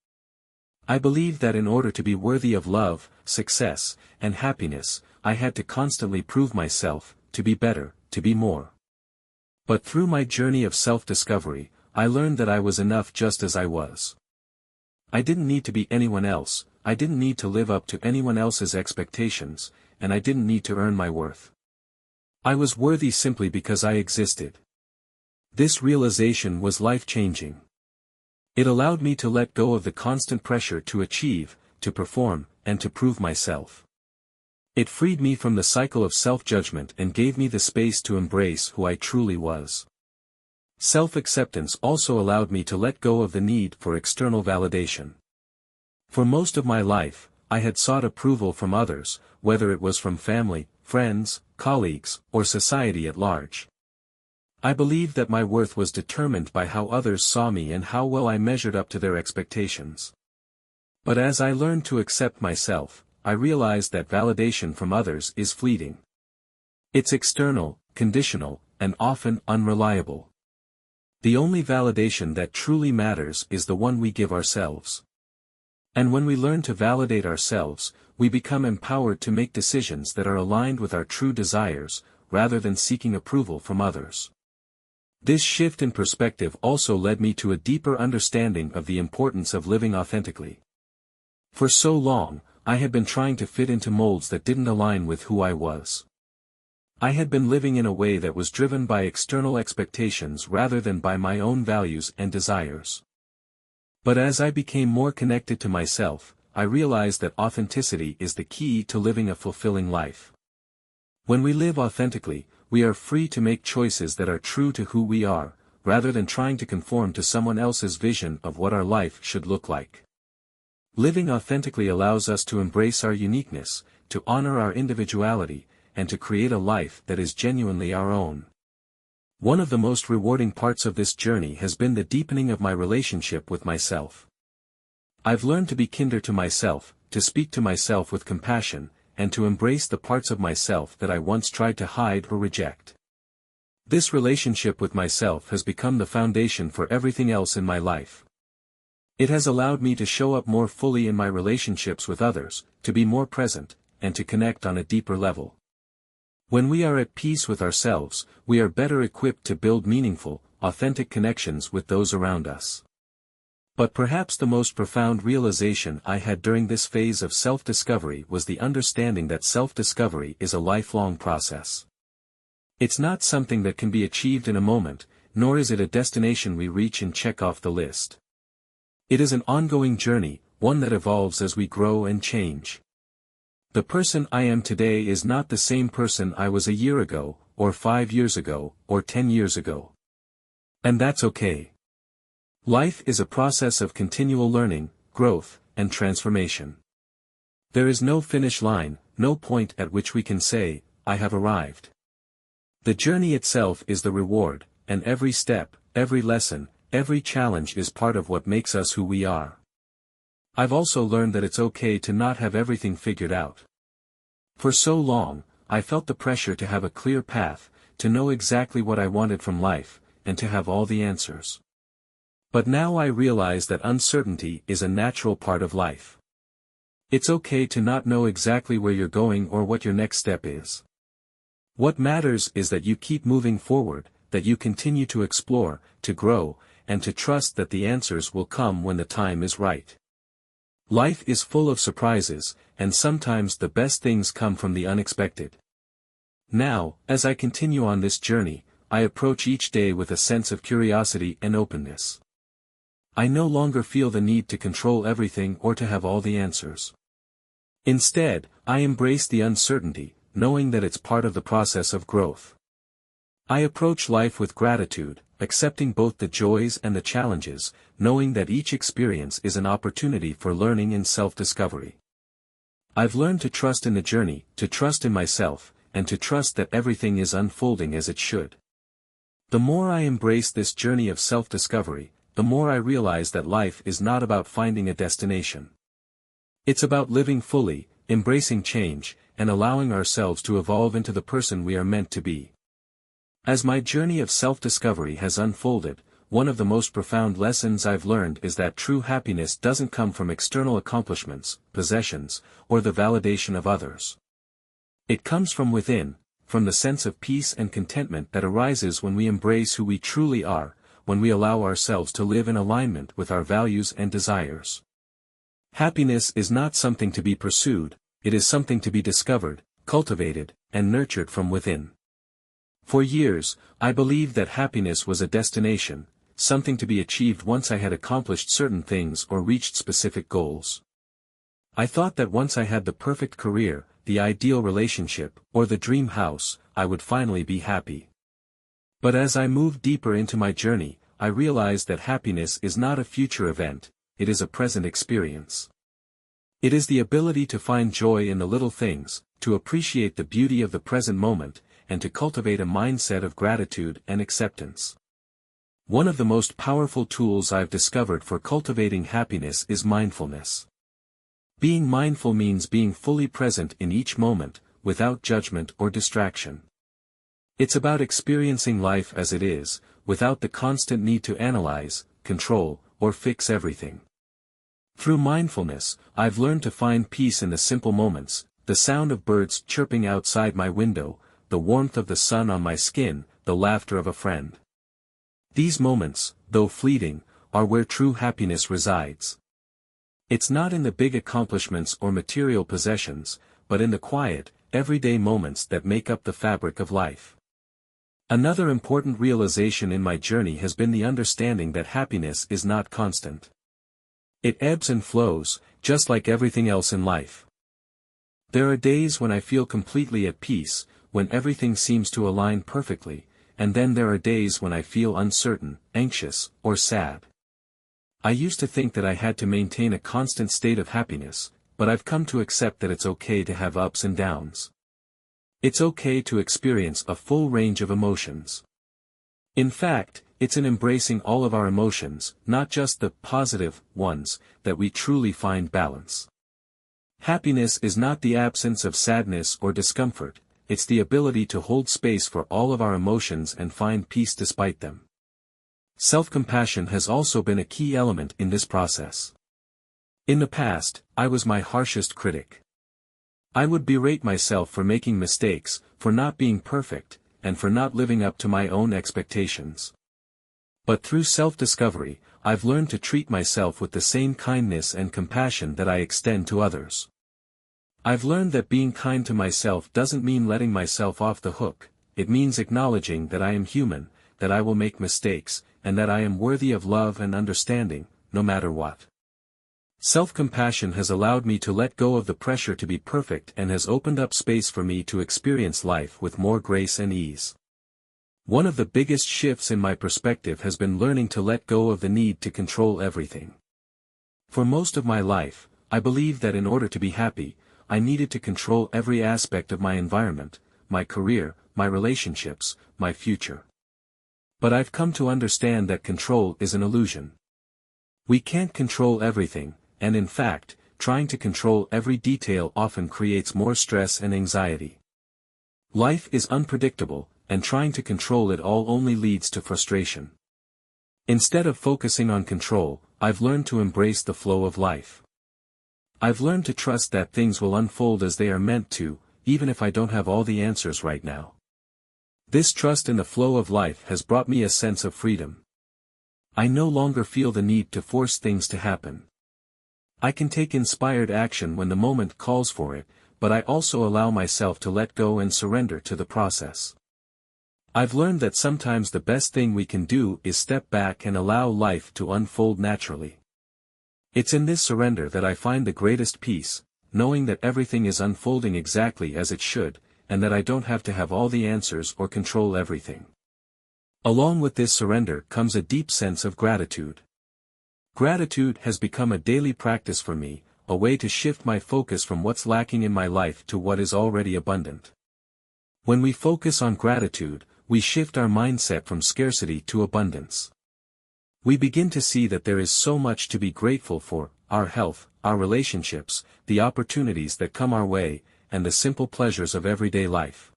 I believed that in order to be worthy of love, success, and happiness, I had to constantly prove myself, to be better, to be more. But through my journey of self-discovery, I learned that I was enough just as I was. I didn't need to be anyone else, I didn't need to live up to anyone else's expectations, and I didn't need to earn my worth. I was worthy simply because I existed. This realization was life-changing. It allowed me to let go of the constant pressure to achieve, to perform, and to prove myself. It freed me from the cycle of self-judgment and gave me the space to embrace who I truly was. Self-acceptance also allowed me to let go of the need for external validation. For most of my life, I had sought approval from others, whether it was from family, friends, colleagues, or society at large. I believed that my worth was determined by how others saw me and how well I measured up to their expectations. But as I learned to accept myself, I realized that validation from others is fleeting. It's external, conditional, and often unreliable. The only validation that truly matters is the one we give ourselves. And when we learn to validate ourselves, we become empowered to make decisions that are aligned with our true desires, rather than seeking approval from others. This shift in perspective also led me to a deeper understanding of the importance of living authentically. For so long, I had been trying to fit into molds that didn't align with who I was. I had been living in a way that was driven by external expectations rather than by my own values and desires. But as I became more connected to myself, I realized that authenticity is the key to living a fulfilling life. When we live authentically, we are free to make choices that are true to who we are, rather than trying to conform to someone else's vision of what our life should look like. Living authentically allows us to embrace our uniqueness, to honor our individuality, and to create a life that is genuinely our own. One of the most rewarding parts of this journey has been the deepening of my relationship with myself. I've learned to be kinder to myself, to speak to myself with compassion, and to embrace the parts of myself that I once tried to hide or reject. This relationship with myself has become the foundation for everything else in my life. It has allowed me to show up more fully in my relationships with others, to be more present, and to connect on a deeper level. When we are at peace with ourselves, we are better equipped to build meaningful, authentic connections with those around us. But perhaps the most profound realization I had during this phase of self-discovery was the understanding that self-discovery is a lifelong process. It's not something that can be achieved in a moment, nor is it a destination we reach and check off the list. It is an ongoing journey, one that evolves as we grow and change. The person I am today is not the same person I was a year ago, or 5 years ago, or 10 years ago. And that's okay. Life is a process of continual learning, growth, and transformation. There is no finish line, no point at which we can say, I have arrived. The journey itself is the reward, and every step, every lesson, every challenge is part of what makes us who we are. I've also learned that it's okay to not have everything figured out. For so long, I felt the pressure to have a clear path, to know exactly what I wanted from life, and to have all the answers. But now I realize that uncertainty is a natural part of life. It's okay to not know exactly where you're going or what your next step is. What matters is that you keep moving forward, that you continue to explore, to grow, and to trust that the answers will come when the time is right. Life is full of surprises, and sometimes the best things come from the unexpected. Now, as I continue on this journey, I approach each day with a sense of curiosity and openness. I no longer feel the need to control everything or to have all the answers. Instead, I embrace the uncertainty, knowing that it's part of the process of growth. I approach life with gratitude, accepting both the joys and the challenges, knowing that each experience is an opportunity for learning and self-discovery. I've learned to trust in the journey, to trust in myself, and to trust that everything is unfolding as it should. The more I embrace this journey of self-discovery, the more I realize that life is not about finding a destination. It's about living fully, embracing change, and allowing ourselves to evolve into the person we are meant to be. As my journey of self-discovery has unfolded, one of the most profound lessons I've learned is that true happiness doesn't come from external accomplishments, possessions, or the validation of others. It comes from within, from the sense of peace and contentment that arises when we embrace who we truly are, when we allow ourselves to live in alignment with our values and desires. Happiness is not something to be pursued, it is something to be discovered, cultivated, and nurtured from within. For years, I believed that happiness was a destination, something to be achieved once I had accomplished certain things or reached specific goals. I thought that once I had the perfect career, the ideal relationship, or the dream house, I would finally be happy. But as I moved deeper into my journey, I realized that happiness is not a future event, it is a present experience. It is the ability to find joy in the little things, to appreciate the beauty of the present moment, and to cultivate a mindset of gratitude and acceptance. One of the most powerful tools I've discovered for cultivating happiness is mindfulness. Being mindful means being fully present in each moment, without judgment or distraction. It's about experiencing life as it is, without the constant need to analyze, control, or fix everything. Through mindfulness, I've learned to find peace in the simple moments, the sound of birds chirping outside my window, the warmth of the sun on my skin, the laughter of a friend. These moments, though fleeting, are where true happiness resides. It's not in the big accomplishments or material possessions, but in the quiet, everyday moments that make up the fabric of life. Another important realization in my journey has been the understanding that happiness is not constant. It ebbs and flows, just like everything else in life. There are days when I feel completely at peace, when everything seems to align perfectly, and then there are days when I feel uncertain, anxious, or sad. I used to think that I had to maintain a constant state of happiness, but I've come to accept that it's okay to have ups and downs. It's okay to experience a full range of emotions. In fact, it's in embracing all of our emotions, not just the positive ones, that we truly find balance. Happiness is not the absence of sadness or discomfort, it's the ability to hold space for all of our emotions and find peace despite them. Self-compassion has also been a key element in this process. In the past, I was my harshest critic. I would berate myself for making mistakes, for not being perfect, and for not living up to my own expectations. But through self-discovery, I've learned to treat myself with the same kindness and compassion that I extend to others. I've learned that being kind to myself doesn't mean letting myself off the hook, it means acknowledging that I am human, that I will make mistakes, and that I am worthy of love and understanding, no matter what. Self-compassion has allowed me to let go of the pressure to be perfect and has opened up space for me to experience life with more grace and ease. One of the biggest shifts in my perspective has been learning to let go of the need to control everything. For most of my life, I believed that in order to be happy, I needed to control every aspect of my environment, my career, my relationships, my future. But I've come to understand that control is an illusion. We can't control everything, and in fact, trying to control every detail often creates more stress and anxiety. Life is unpredictable, and trying to control it all only leads to frustration. Instead of focusing on control, I've learned to embrace the flow of life. I've learned to trust that things will unfold as they are meant to, even if I don't have all the answers right now. This trust in the flow of life has brought me a sense of freedom. I no longer feel the need to force things to happen. I can take inspired action when the moment calls for it, but I also allow myself to let go and surrender to the process. I've learned that sometimes the best thing we can do is step back and allow life to unfold naturally. It's in this surrender that I find the greatest peace, knowing that everything is unfolding exactly as it should, and that I don't have to have all the answers or control everything. Along with this surrender comes a deep sense of gratitude. Gratitude has become a daily practice for me, a way to shift my focus from what's lacking in my life to what is already abundant. When we focus on gratitude, we shift our mindset from scarcity to abundance. We begin to see that there is so much to be grateful for: our health, our relationships, the opportunities that come our way, and the simple pleasures of everyday life.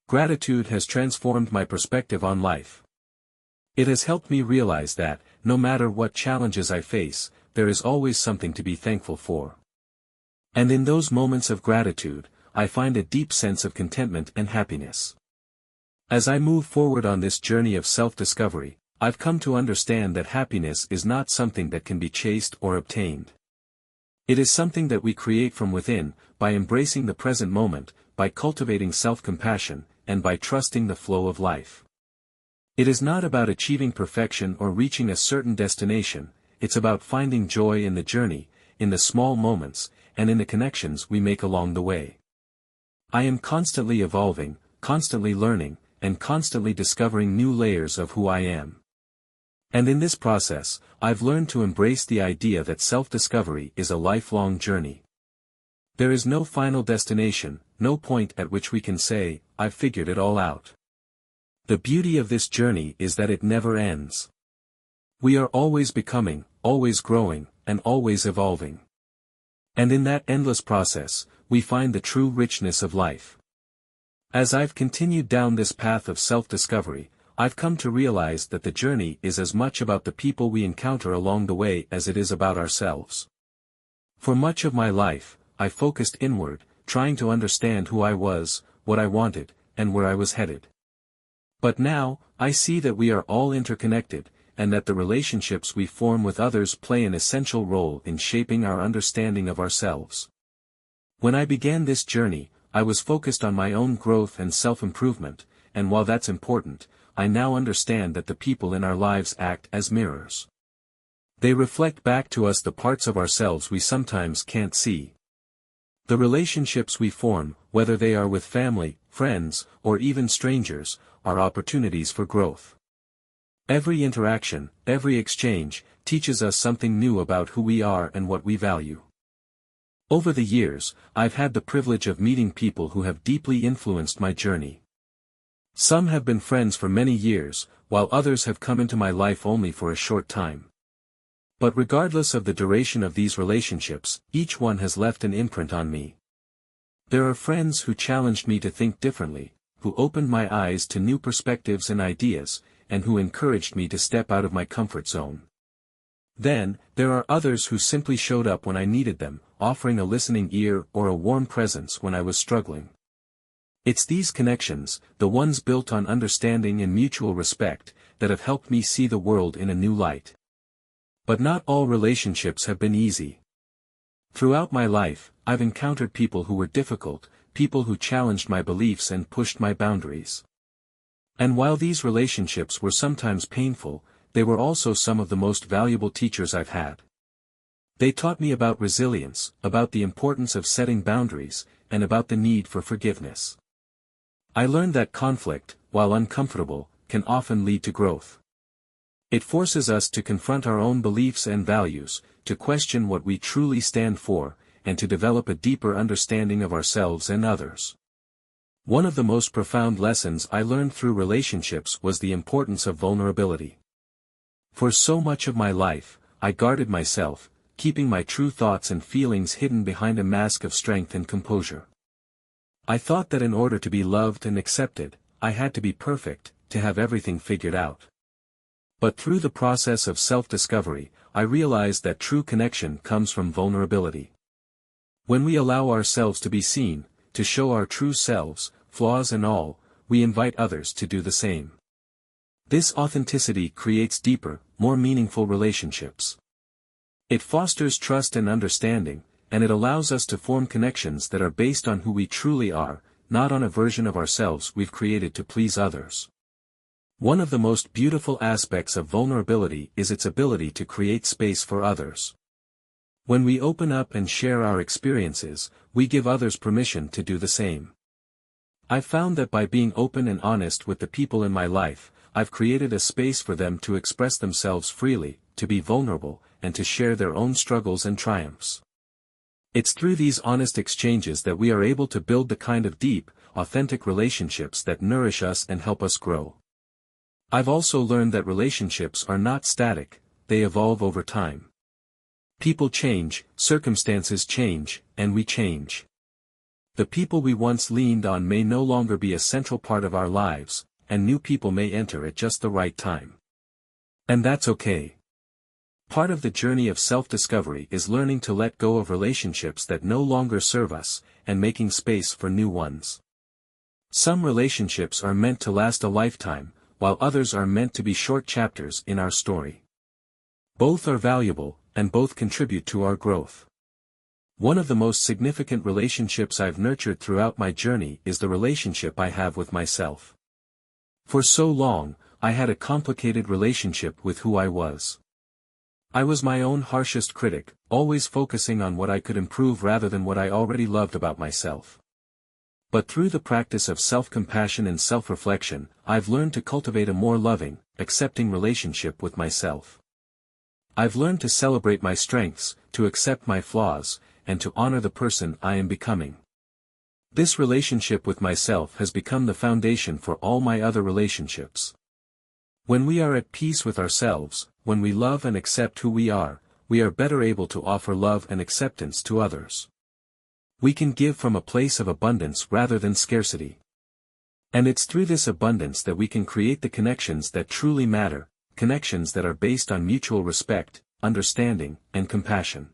Gratitude has transformed my perspective on life. It has helped me realize that, no matter what challenges I face, there is always something to be thankful for. And in those moments of gratitude, I find a deep sense of contentment and happiness. As I move forward on this journey of self-discovery, I've come to understand that happiness is not something that can be chased or obtained. It is something that we create from within, by embracing the present moment, by cultivating self-compassion, and by trusting the flow of life. It is not about achieving perfection or reaching a certain destination, it's about finding joy in the journey, in the small moments, and in the connections we make along the way. I am constantly evolving, constantly learning, and constantly discovering new layers of who I am. And in this process, I've learned to embrace the idea that self-discovery is a lifelong journey. There is no final destination, no point at which we can say, I've figured it all out. The beauty of this journey is that it never ends. We are always becoming, always growing, and always evolving. And in that endless process, we find the true richness of life. As I've continued down this path of self-discovery, I've come to realize that the journey is as much about the people we encounter along the way as it is about ourselves. For much of my life, I focused inward, trying to understand who I was, what I wanted, and where I was headed. But now, I see that we are all interconnected, and that the relationships we form with others play an essential role in shaping our understanding of ourselves. When I began this journey, I was focused on my own growth and self-improvement, and while that's important, I now understand that the people in our lives act as mirrors. They reflect back to us the parts of ourselves we sometimes can't see. The relationships we form, whether they are with family, friends, or even strangers, are opportunities for growth. Every interaction, every exchange, teaches us something new about who we are and what we value. Over the years, I've had the privilege of meeting people who have deeply influenced my journey. Some have been friends for many years, while others have come into my life only for a short time. But regardless of the duration of these relationships, each one has left an imprint on me. There are friends who challenged me to think differently, who opened my eyes to new perspectives and ideas, and who encouraged me to step out of my comfort zone. Then, there are others who simply showed up when I needed them, offering a listening ear or a warm presence when I was struggling. It's these connections, the ones built on understanding and mutual respect, that have helped me see the world in a new light. But not all relationships have been easy. Throughout my life, I've encountered people who were difficult, people who challenged my beliefs and pushed my boundaries. And while these relationships were sometimes painful, they were also some of the most valuable teachers I've had. They taught me about resilience, about the importance of setting boundaries, and about the need for forgiveness. I learned that conflict, while uncomfortable, can often lead to growth. It forces us to confront our own beliefs and values, to question what we truly stand for, and to develop a deeper understanding of ourselves and others. One of the most profound lessons I learned through relationships was the importance of vulnerability. For so much of my life, I guarded myself, keeping my true thoughts and feelings hidden behind a mask of strength and composure. I thought that in order to be loved and accepted, I had to be perfect, to have everything figured out. But through the process of self-discovery, I realized that true connection comes from vulnerability. When we allow ourselves to be seen, to show our true selves, flaws and all, we invite others to do the same. This authenticity creates deeper, more meaningful relationships. It fosters trust and understanding, and it allows us to form connections that are based on who we truly are, not on a version of ourselves we've created to please others. One of the most beautiful aspects of vulnerability is its ability to create space for others. When we open up and share our experiences, we give others permission to do the same. I've found that by being open and honest with the people in my life, I've created a space for them to express themselves freely, to be vulnerable, and to share their own struggles and triumphs. It's through these honest exchanges that we are able to build the kind of deep, authentic relationships that nourish us and help us grow. I've also learned that relationships are not static, they evolve over time. People change, circumstances change, and we change. The people we once leaned on may no longer be a central part of our lives, and new people may enter at just the right time. And that's okay. Part of the journey of self-discovery is learning to let go of relationships that no longer serve us, and making space for new ones. Some relationships are meant to last a lifetime, while others are meant to be short chapters in our story. Both are valuable, and both contribute to our growth. One of the most significant relationships I've nurtured throughout my journey is the relationship I have with myself. For so long, I had a complicated relationship with who I was. I was my own harshest critic, always focusing on what I could improve rather than what I already loved about myself. But through the practice of self-compassion and self-reflection, I've learned to cultivate a more loving, accepting relationship with myself. I've learned to celebrate my strengths, to accept my flaws, and to honor the person I am becoming. This relationship with myself has become the foundation for all my other relationships. When we are at peace with ourselves, when we love and accept who we are better able to offer love and acceptance to others. We can give from a place of abundance rather than scarcity. And it's through this abundance that we can create the connections that truly matter, connections that are based on mutual respect, understanding, and compassion.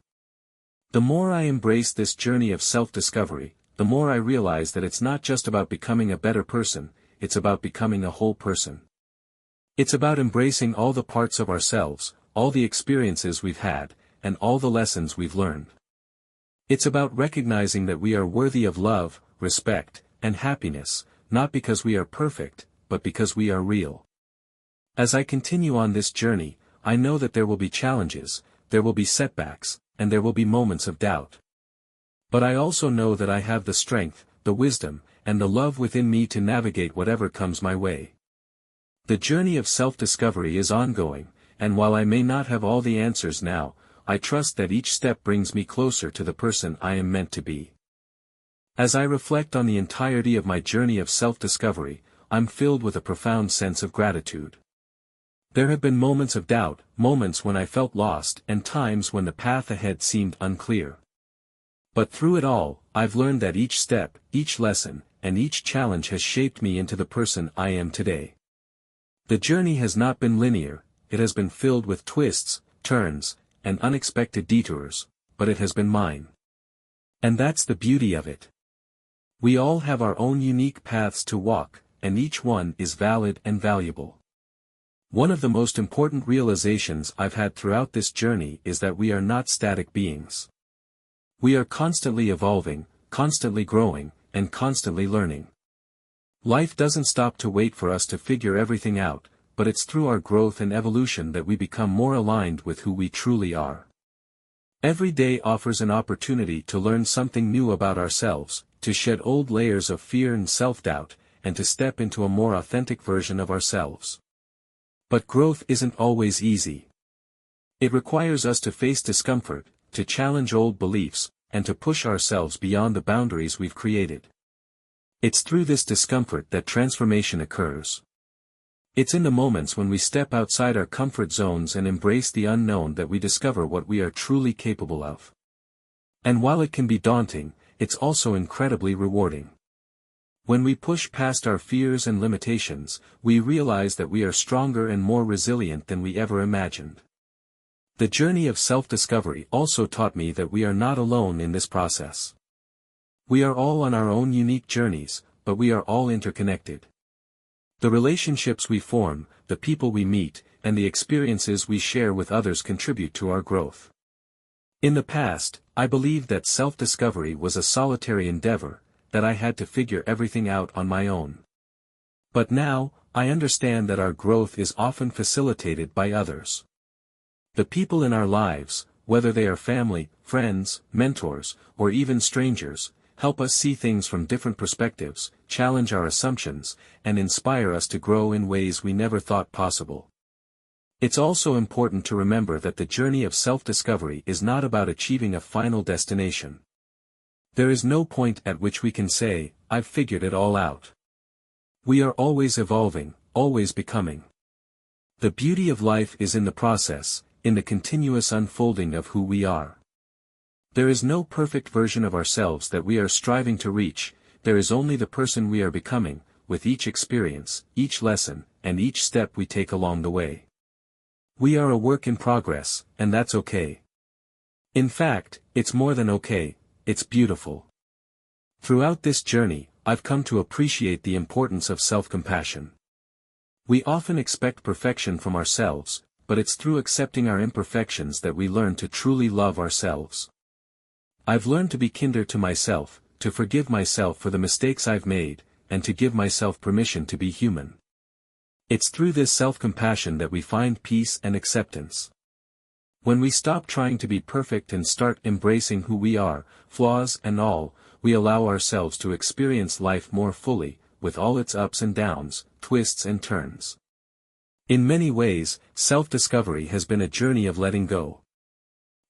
The more I embrace this journey of self-discovery, the more I realize that it's not just about becoming a better person, it's about becoming a whole person. It's about embracing all the parts of ourselves, all the experiences we've had, and all the lessons we've learned. It's about recognizing that we are worthy of love, respect, and happiness, not because we are perfect, but because we are real. As I continue on this journey, I know that there will be challenges, there will be setbacks, and there will be moments of doubt. But I also know that I have the strength, the wisdom, and the love within me to navigate whatever comes my way. The journey of self-discovery is ongoing, and while I may not have all the answers now, I trust that each step brings me closer to the person I am meant to be. As I reflect on the entirety of my journey of self-discovery, I'm filled with a profound sense of gratitude. There have been moments of doubt, moments when I felt lost, and times when the path ahead seemed unclear. But through it all, I've learned that each step, each lesson, and each challenge has shaped me into the person I am today. The journey has not been linear, it has been filled with twists, turns, and unexpected detours, but it has been mine. And that's the beauty of it. We all have our own unique paths to walk, and each one is valid and valuable. One of the most important realizations I've had throughout this journey is that we are not static beings. We are constantly evolving, constantly growing, and constantly learning. Life doesn't stop to wait for us to figure everything out, but it's through our growth and evolution that we become more aligned with who we truly are. Every day offers an opportunity to learn something new about ourselves, to shed old layers of fear and self-doubt, and to step into a more authentic version of ourselves. But growth isn't always easy. It requires us to face discomfort, to challenge old beliefs, and to push ourselves beyond the boundaries we've created. It's through this discomfort that transformation occurs. It's in the moments when we step outside our comfort zones and embrace the unknown that we discover what we are truly capable of. And while it can be daunting, it's also incredibly rewarding. When we push past our fears and limitations, we realize that we are stronger and more resilient than we ever imagined. The journey of self-discovery also taught me that we are not alone in this process. We are all on our own unique journeys, but we are all interconnected. The relationships we form, the people we meet, and the experiences we share with others contribute to our growth. In the past, I believed that self-discovery was a solitary endeavor, that I had to figure everything out on my own. But now, I understand that our growth is often facilitated by others. The people in our lives, whether they are family, friends, mentors, or even strangers, help us see things from different perspectives, challenge our assumptions, and inspire us to grow in ways we never thought possible. It's also important to remember that the journey of self-discovery is not about achieving a final destination. There is no point at which we can say, "I've figured it all out." We are always evolving, always becoming. The beauty of life is in the process, in the continuous unfolding of who we are. There is no perfect version of ourselves that we are striving to reach, there is only the person we are becoming, with each experience, each lesson, and each step we take along the way. We are a work in progress, and that's okay. In fact, it's more than okay, it's beautiful. Throughout this journey, I've come to appreciate the importance of self-compassion. We often expect perfection from ourselves, but it's through accepting our imperfections that we learn to truly love ourselves. I've learned to be kinder to myself, to forgive myself for the mistakes I've made, and to give myself permission to be human. It's through this self-compassion that we find peace and acceptance. When we stop trying to be perfect and start embracing who we are, flaws and all, we allow ourselves to experience life more fully, with all its ups and downs, twists and turns. In many ways, self-discovery has been a journey of letting go.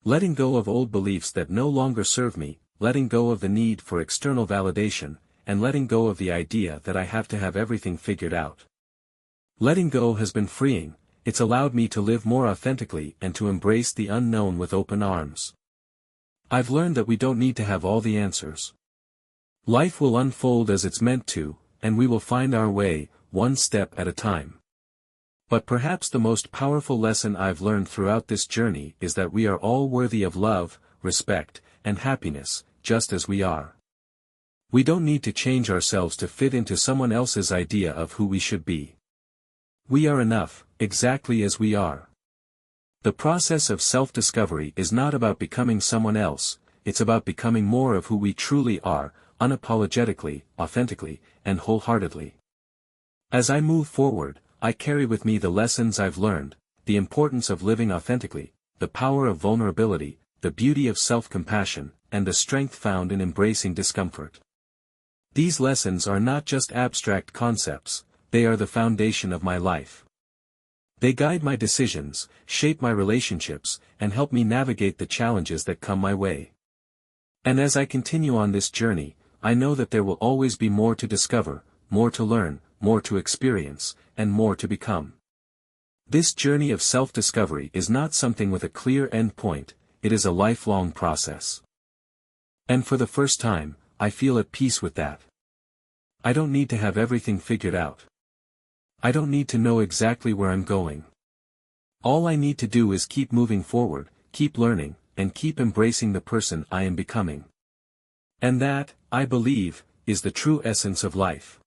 Letting go of old beliefs that no longer serve me, letting go of the need for external validation, and letting go of the idea that I have to have everything figured out. Letting go has been freeing, it's allowed me to live more authentically and to embrace the unknown with open arms. I've learned that we don't need to have all the answers. Life will unfold as it's meant to, and we will find our way, one step at a time. But perhaps the most powerful lesson I've learned throughout this journey is that we are all worthy of love, respect, and happiness, just as we are. We don't need to change ourselves to fit into someone else's idea of who we should be. We are enough, exactly as we are. The process of self-discovery is not about becoming someone else, it's about becoming more of who we truly are, unapologetically, authentically, and wholeheartedly. As I move forward, I carry with me the lessons I've learned, the importance of living authentically, the power of vulnerability, the beauty of self-compassion, and the strength found in embracing discomfort. These lessons are not just abstract concepts, they are the foundation of my life. They guide my decisions, shape my relationships, and help me navigate the challenges that come my way. And as I continue on this journey, I know that there will always be more to discover, more to learn, more to experience, and more to become. This journey of self-discovery is not something with a clear end point, it is a lifelong process. And for the first time, I feel at peace with that. I don't need to have everything figured out. I don't need to know exactly where I'm going. All I need to do is keep moving forward, keep learning, and keep embracing the person I am becoming. And that, I believe, is the true essence of life.